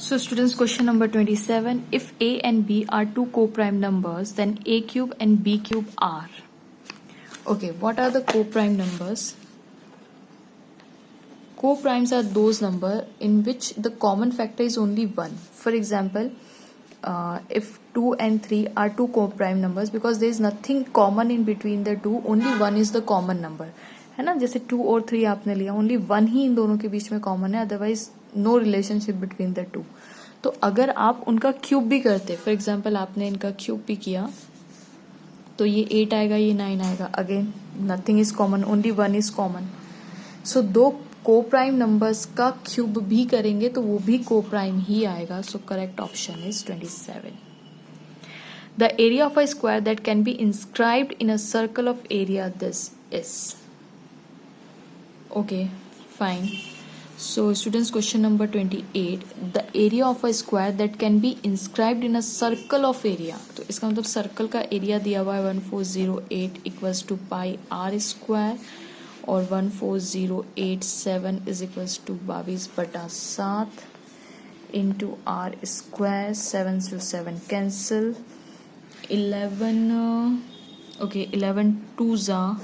So students, question number 27. If A and B are two co-prime numbers, then A cube and B cube are. Okay, what are the co-prime numbers? Co-primes are those numbers in which the common factor is only one. For example, if 2 and 3 are two co-prime numbers, because there is nothing common in between the two, only one is the common number. है ना, जैसे 2 और 3 आपने लिया, only one ही इन दोनों के बीच में common है, otherwise no relationship between the two. तो अगर आप उनका क्यूब भी करते, फॉर एग्जाम्पल आपने इनका क्यूब भी किया, तो ये 8 आएगा, ये 9 आएगा. Again nothing is common, only one is common. So दो को प्राइम नंबर्स का क्यूब भी करेंगे तो वो भी को प्राइम ही आएगा. सो correct option is 27. The area of a square that can be inscribed in a circle of area this is. Okay, fine. So students, question number 28. The area of a square that can be inscribed in a circle of area. तो इसका मतलब circle का area दिया हुआ है 1408 equals to pi r square और 14087 is equals to 22/7 into r square. 7 से 7 cancel. 11 okay, 11 2s are,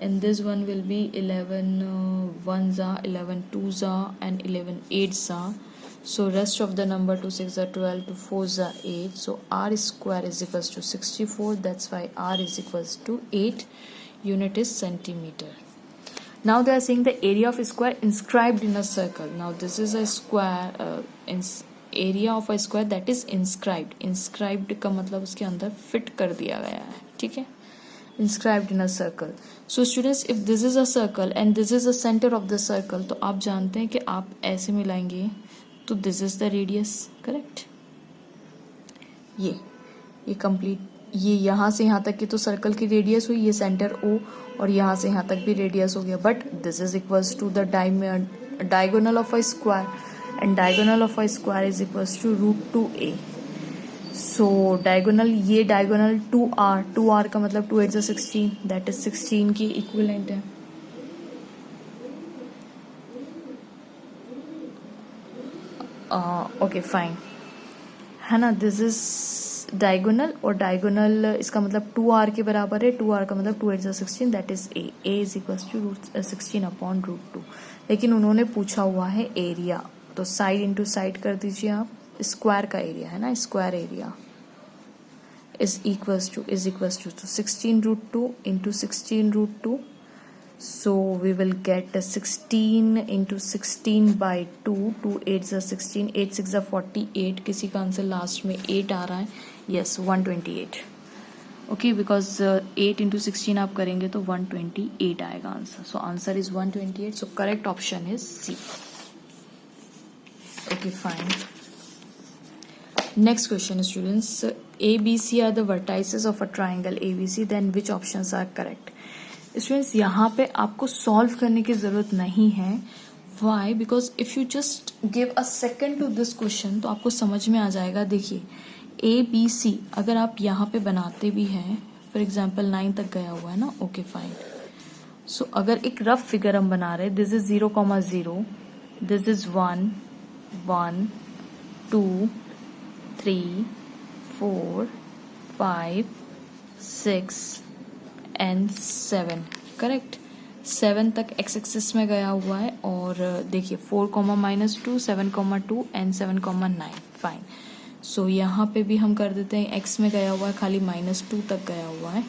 and this one will be 11 1s are, 11 2s are, and 11 8s are. So rest of the number 2 6 are 12, 2 4s are 8. So r square is equals to 64. That's why r is equals to 8. Unit is centimeter. Now they are saying the area of a square inscribed in a circle. Now this is a square, area of a square that is inscribed. Inscribed का मतलब उसके अंदर fit कर दिया गया है, ठीक है. Inscribed in a circle. So students, if this is a circle and this is the center of the circle, तो आप जानते हैं कि आप ऐसे मिलाएंगे तो this is the radius, correct? ये complete, ये यहाँ से यहाँ तक की तो सर्कल की रेडियस हुई, ये सेंटर O, और यहाँ से यहाँ तक भी रेडियस हो गया. But this is equals to the diagonal of a square, and diagonal of a square is equals to √2a. So diagonal, ये डायगोनल 2r का मतलब 2 8 16, दैट इज 16 की इक्विवेलेंट है. ओके फाइन, है ना. दिस इज डायगोनल, और diagonal इसका मतलब 2r के बराबर है. 2r का मतलब 2 8 16, that is a is equals to 16/√2. लेकिन उन्होंने पूछा हुआ है एरिया, तो साइड इंटू साइड कर दीजिए आप. स्क्वायर का एरिया है ना, square area is equals to 16√2 into 16√2. So we will get 16 into 16/2. 2 8 16, 8 6 48. किसी का आंसर लास्ट में 8 आ रहा है. yes, 128. ओके, बिकॉज 8 into 16 आप करेंगे तो 128 आएगा answer. So answer is 128. So correct option is C. Okay fine. Next question, students. A, B, C are the vertices of a triangle ABC. Then which options are correct? Students, यहाँ पे आपको solve करने की ज़रूरत नहीं है. Why? Because if you just give a second to this question, तो आपको समझ में आ जाएगा. देखिए, A, B, C अगर आप यहाँ पे बनाते भी हैं, for example 9 तक गया हुआ है ना. Okay, fine. So अगर एक rough figure हम बना रहे, this is 0,0, this is 1 1 2 3 4 5 6 and 7, correct. 7 तक एक्स एक्सिस में गया हुआ है, और देखिए 4, -2 7,2 एंड 7,9. फाइन. सो यहाँ पे भी हम कर देते हैं, एक्स में गया हुआ है, खाली -2 तक गया हुआ है.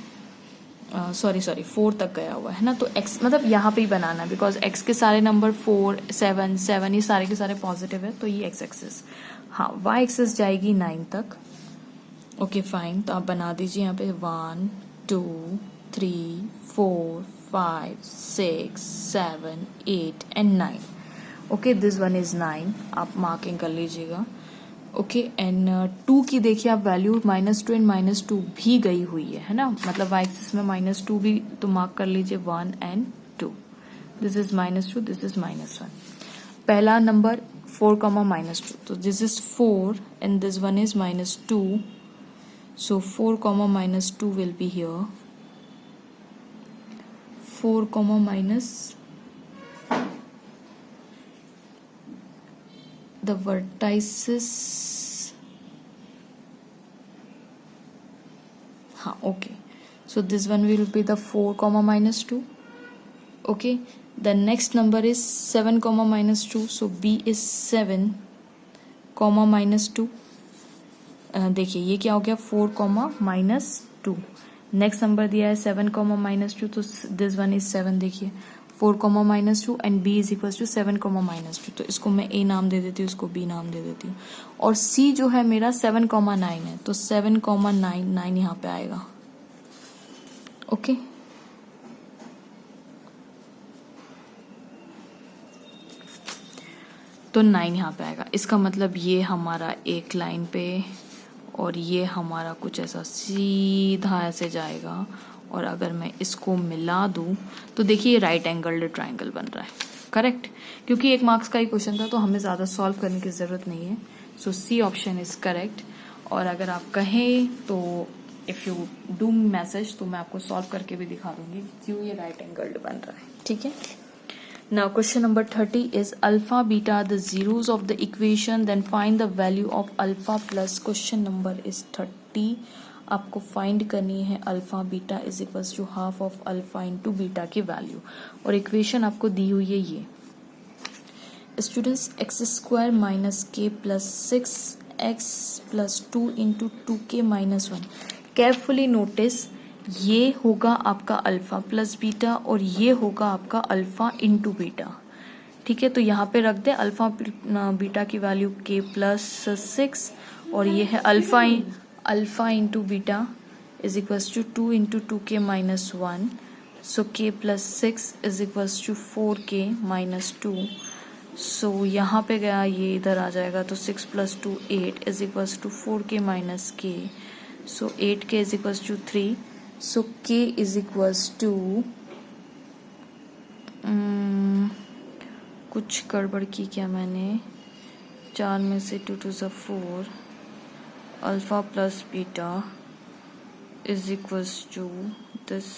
सॉरी 4 तक गया हुआ है ना. तो एक्स मतलब यहाँ पे ही बनाना है, बिकॉज एक्स के सारे नंबर 4 7 7 ये सारे के सारे पॉजिटिव है, तो ये एक्स एक्सिस. हाँ, वाई एक्सिस जाएगी 9 तक. Okay fine. तो आप बना दीजिए यहाँ पे 1 2 3 4 5 6 7 8 and 9. Okay, this one is 9. आप मार्किंग कर लीजिएगा. ओके, एंड 2 की देखिए आप वैल्यू -2 एंड -2 भी गई हुई है ना. मतलब वाई एक्सिस में -2 भी, तो मार्क कर लीजिए 1 and 2. This is -2, this is -1. पहला नंबर 4, -2, तो this is 4 and this one is -2. So 4, -2 will be here. 4, the vertices, okay, so this one will be the 4 comma minus 2. Okay, the next number is 7 comma minus 2, so B is 7 comma minus 2. देखिए ये क्या हो गया, 4 comma minus 2. Next number दिया है 7 comma minus 2, तो this one is 7. देखिए 4 comma minus 2 and B is equal to 7 comma minus 2. तो इसको मैं A नाम दे देती हूँ, इसको B नाम दे देती हूँ. और C जो है मेरा 7 comma 9 है, तो 7 comma 9, 9 यहाँ पे आएगा. ओके तो 9 यहाँ पे आएगा. इसका मतलब ये हमारा एक लाइन पे और ये हमारा कुछ ऐसा सीधा ऐसे जाएगा. और अगर मैं इसको मिला दूं तो देखिए ये राइट एंगल्ड ट्राइंगल बन रहा है. करेक्ट, क्योंकि 1 मार्क्स का ही क्वेश्चन था तो हमें ज़्यादा सॉल्व करने की ज़रूरत नहीं है. सो सी ऑप्शन इज करेक्ट. और अगर आप कहें तो इफ़ यू डू मैसेज तो मैं आपको सॉल्व करके भी दिखा दूंगी क्यों ये राइट एंगल्ड बन रहा है. ठीक है. Now question number 30 is alpha beta the zeros of the equation, then find the value of alpha plus. Question number is 30. आपको फाइंड करनी है alpha beta is equals to half of alpha into beta की value. और equation आपको दी हुई है ये. Students x square minus k plus 6x plus 2 into 2k minus 1. Carefully notice, ये होगा आपका अल्फा प्लस बीटा और ये होगा आपका अल्फा इंटू बीटा. ठीक है, तो यहाँ पे रख दे अल्फा बीटा की वैल्यू k प्लस 6 और ये है alpha into beta is equals to 2 into 2k minus 1. So k plus 6 is equals to 4k minus 2. So यहाँ पे गया ये इधर आ जाएगा तो 6 plus 2 8 is equals to 4k minus k. So 8k is equals to 3. So k is equals to कुछ गड़बड़ की क्या मैंने, 4 में से 2 to the 4 alpha plus beta is equals to this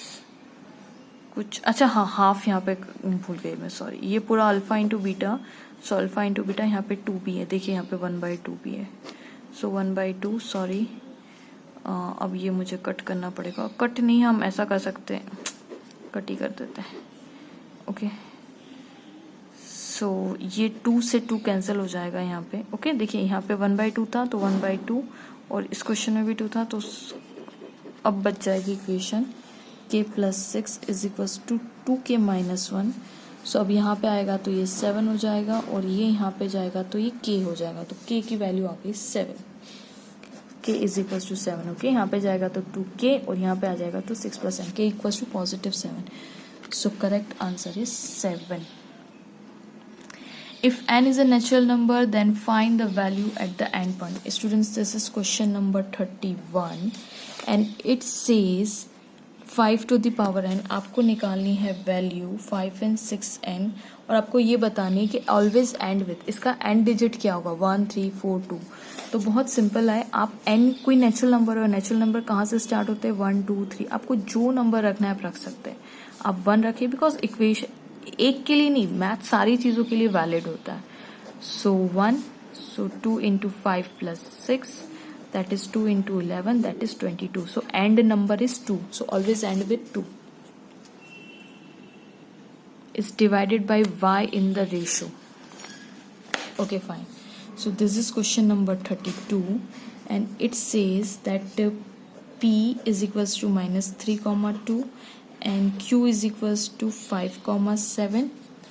कुछ. अच्छा हाँ, हाफ यहाँ पे भूल गई मैं, सॉरी. ये पूरा alpha into beta, so alpha into beta यहाँ पे 2 भी है. देखिए यहाँ पे 1/2 भी है. सो 1/2, सॉरी. अब ये मुझे कट करना पड़ेगा. कट नहीं, हम ऐसा कर सकते हैं, कट ही कर देते हैं. ओके, सो ये 2 से 2 कैंसिल हो जाएगा यहाँ पे. ओके, देखिए यहाँ पे 1/2 था तो 1/2 और इस क्वेश्चन में भी 2 था, तो अब बच जाएगी equation k plus 6 is equals to 2k minus 1. So अब यहाँ पे आएगा तो ये 7 हो जाएगा और ये यहाँ पे जाएगा तो ये k हो जाएगा. तो k की वैल्यू आ गई 7. k is equals to 7. Okay, यहाँ पे जाएगा तो 2k और यहाँ पे आ जाएगा तो 6 plus n, k equals to positive 7. So correct answer is 7. If n is a natural number, then find the value at the end point. Students, this is question number 31 and it says 5 to the power n. आपको निकालनी है value 5n 6n और आपको ये बतानी है कि always and with. इसका एंड डिजिट क्या होगा, 1 3 4 2. तो बहुत सिंपल है. आप n कोई नेचुरल नंबर हो, नेचुरल नंबर कहाँ से स्टार्ट होते हैं, 1 2 3. आपको जो नंबर रखना है आप रख सकते हैं. आप 1 रखिए बिकॉज इक्वेशन एक के लिए नहीं, मैथ सारी चीजों के लिए वैलिड होता है. सो 1, सो 2 into 5 plus 6 that is 2 into 11 that is 22. So end number is 2, so always end with 2. Is divided by y in the ratio. Okay, fine. So this is question number 32 and it says that p is equals to minus 3,2 and q is equals to 5,7.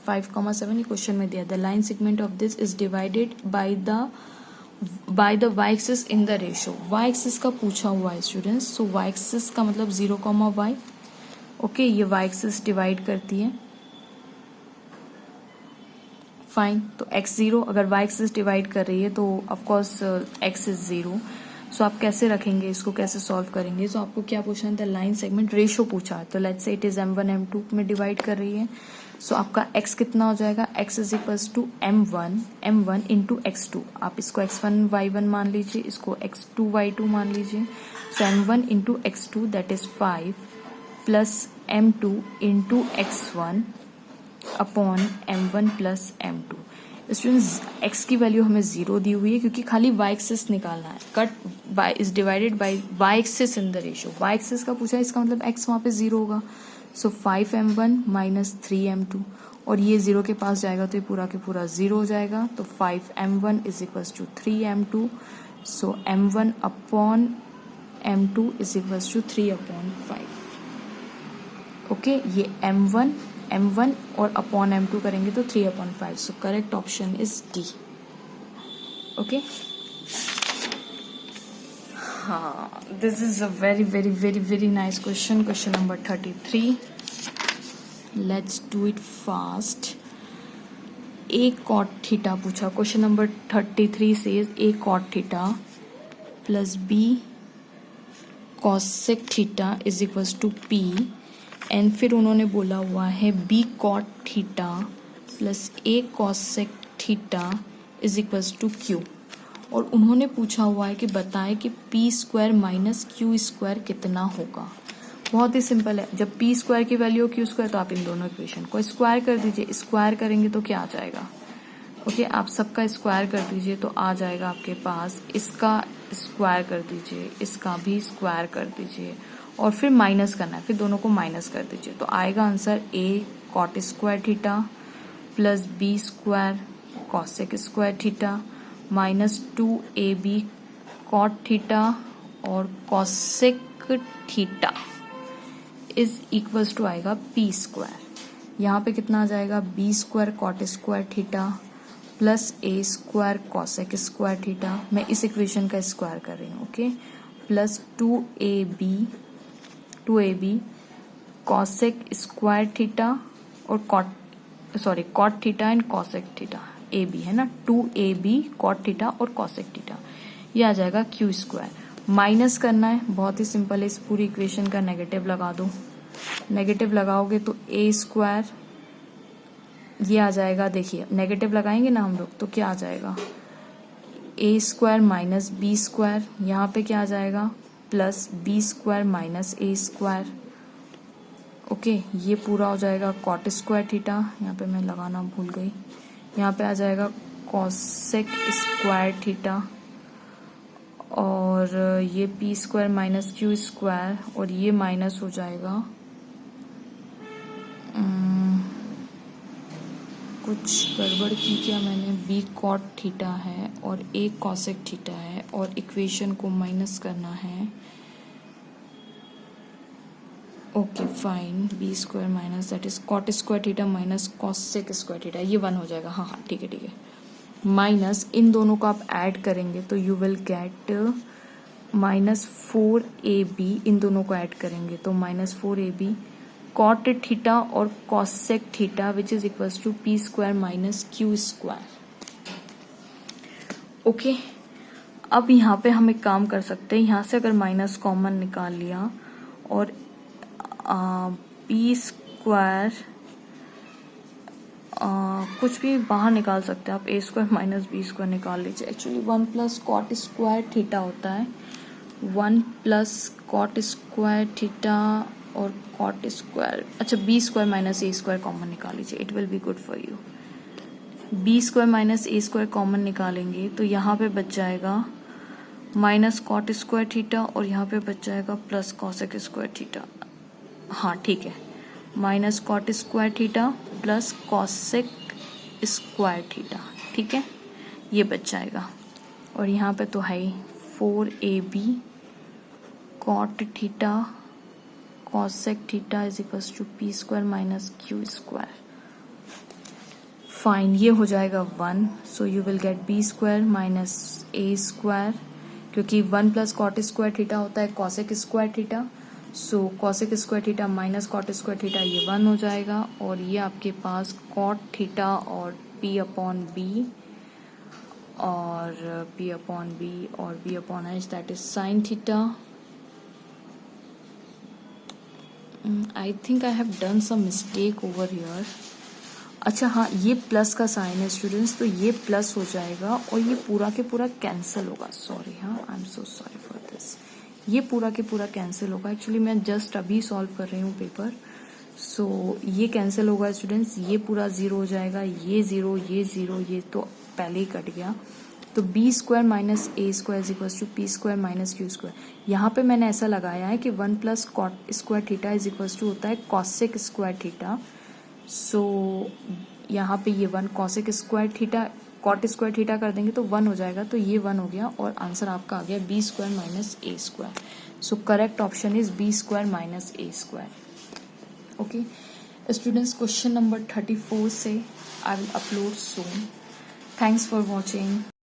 5,7 ये question में दिया. The line segment of this is divided by the y axis in the ratio. y axis का पूछा हुआ है students. सो y axis का मतलब 0,y. Okay, ये y axis डिवाइड करती है. फाइन, तो x 0, अगर y axis डिवाइड कर रही है तो ऑफ कोर्स x इज 0. सो आप कैसे रखेंगे इसको, कैसे सॉल्व करेंगे. सो आपको क्या पूछना था, लाइन सेगमेंट रेशियो पूछा है. तो let's say it is m1 m2 में डिवाइड कर रही है. सो आपका x कितना हो जाएगा, x is equals to m1 into x2. आप इसको x1 y1 मान लीजिए, इसको x2 y2 मान लीजिए. सो m1 into x2 that is 5 plus m2 into x1 upon m1 plus m2. Students x की वैल्यू हमें 0 दी हुई है क्योंकि खाली y एक्सिस निकालना है. Cut by is divided by y axis in the ratio. y axis का पूछा है, इसका मतलब x वहाँ पे 0 होगा. सो 5m1 माइनस 3m2 और ये 0 के पास जाएगा तो ये पूरा के पूरा 0 हो जाएगा. तो 5m1 is equals to 3m2. So m1 upon m2 is equals to 3/5. Okay, ये m1 और अपॉन m2 करेंगे तो 3/5. So correct option is D. Okay, हाँ, this is a very very very very nice question. Question number 33. Let's do it fast. a cot theta पूछा. Question number 33 से a cot theta plus b cosec theta is equals to p and फिर उन्होंने बोला हुआ है b cot theta plus a cosec theta is equals to q. और उन्होंने पूछा हुआ है कि बताएं कि P square minus Q square कितना होगा. बहुत ही सिंपल है. जब पी स्क्वायर की वैल्यू क्यू स्क्वायर तो आप इन दोनों इक्वेशन को स्क्वायर कर दीजिए. स्क्वायर करेंगे तो क्या आ जाएगा? ओके, आप सबका स्क्वायर कर दीजिए तो आ जाएगा आपके पास. इसका स्क्वायर कर दीजिए, इसका भी स्क्वायर कर दीजिए और फिर माइनस करना है. फिर दोनों को माइनस कर दीजिए तो आएगा answer a cot square theta plus b square cosec square theta minus 2ab cot theta और cosec theta is equals to आएगा p स्क्वायर. यहाँ पे कितना आ जाएगा? b square cot square theta plus a square cosec square theta. मैं इस equation का स्क्वायर कर रही हूँ. Okay, plus 2ab cosec square theta और cot theta and cosec theta. ab है ना, 2ab कॉट थीटा और कॉसेक थीटा. ये आ जाएगा q स्क्वायर. माइनस करना है, बहुत ही सिंपल है. इस पूरी इक्वेशन का नेगेटिव लगा दो. नेगेटिव लगाओगे तो a स्क्वायर ये आ जाएगा. देखिए नेगेटिव लगाएंगे ना हम लोग तो क्या आ जाएगा? a square minus b square. यहाँ पे क्या आ जाएगा? Plus b square minus a square. Okay, ये पूरा हो जाएगा कॉट स्क्वायर थीटा. यहाँ पे मैं लगाना भूल गई. यहाँ पे आ जाएगा कॉसेक स्क्वायर थीटा और ये P square minus Q square और ये माइनस हो जाएगा कुछ गड़बड़ की क्या मैंने. बी कॉट थीटा है और ए कॉसेक थीटा है और इक्वेशन को माइनस करना है. Okay fine, B square minus that is cot square theta minus cosec square theta. ये 1 हो जाएगा. हाँ हाँ ठीक है. माइनस इन दोनों को आप ऐड करेंगे तो you will get minus 4ab. इन दोनों को ऐड करेंगे तो माइनस 4ab कॉट थीटा और cosec theta which is equals to P square minus Q square. Okay, अब यहाँ पे हम एक काम कर सकते हैं. यहाँ से अगर माइनस कॉमन निकाल लिया और पी स्क्वायर कुछ भी बाहर निकाल सकते हैं आप. A square minus B square निकाल लीजिए. Actually 1 plus cot square theta होता है. 1 प्लस कॉट स्क्वायर थीटा और कॉट स्क्वायर. अच्छा, बी स्क्वायर माइनस ए स्क्वायर कॉमन निकाल लीजिए. It will be good for you. B square minus A square common निकालेंगे तो यहाँ पे बच जाएगा माइनस कॉट स्क्वायर थीटा और यहाँ पे बच जाएगा प्लस कॉसेक स्क्वायर थीटा. हाँ ठीक है, minus cot square theta plus cosec square theta. ठीक है, ये बच जाएगा. और यहाँ पे तो है 4ab cot theta cosec theta is equals to P square minus Q square. Fine, ये हो जाएगा 1. So you will get b square minus A square क्योंकि 1 प्लस कॉट स्क्वायर थीटा होता है cosec square theta. So cosec square theta minus cot square theta ये 1 हो जाएगा. और ये आपके पास कॉट थीटा और p अपॉन बी और p अपॉन बी और b upon H that is sine theta. I think I have done some mistake over here. अच्छा हाँ, ये प्लस का साइन है स्टूडेंट्स तो ये प्लस हो जाएगा और ये पूरा के पूरा कैंसिल होगा. सॉरी, हाँ I am so sorry for this. ये पूरा के पूरा कैंसिल होगा. एक्चुअली मैं जस्ट अभी सॉल्व कर रही हूँ पेपर. सो ये कैंसिल होगा स्टूडेंट्स, ये पूरा 0 हो जाएगा, ये 0, ये 0, ये तो पहले ही कट गया। तो B square minus A square is equal to P square minus Q square. यहाँ पे मैंने ऐसा लगाया है कि 1 plus cot square theta is equal to होता है कॉसेक स्क्वायर थीटा। सो यहाँ पे ये 1 cosec square theta cot square theta कर देंगे तो 1 हो जाएगा, तो ये 1 हो गया और आंसर आपका आ गया B square minus A square. So correct option is B square minus A square. Okay students, question number 34 से I will upload soon. Thanks for watching.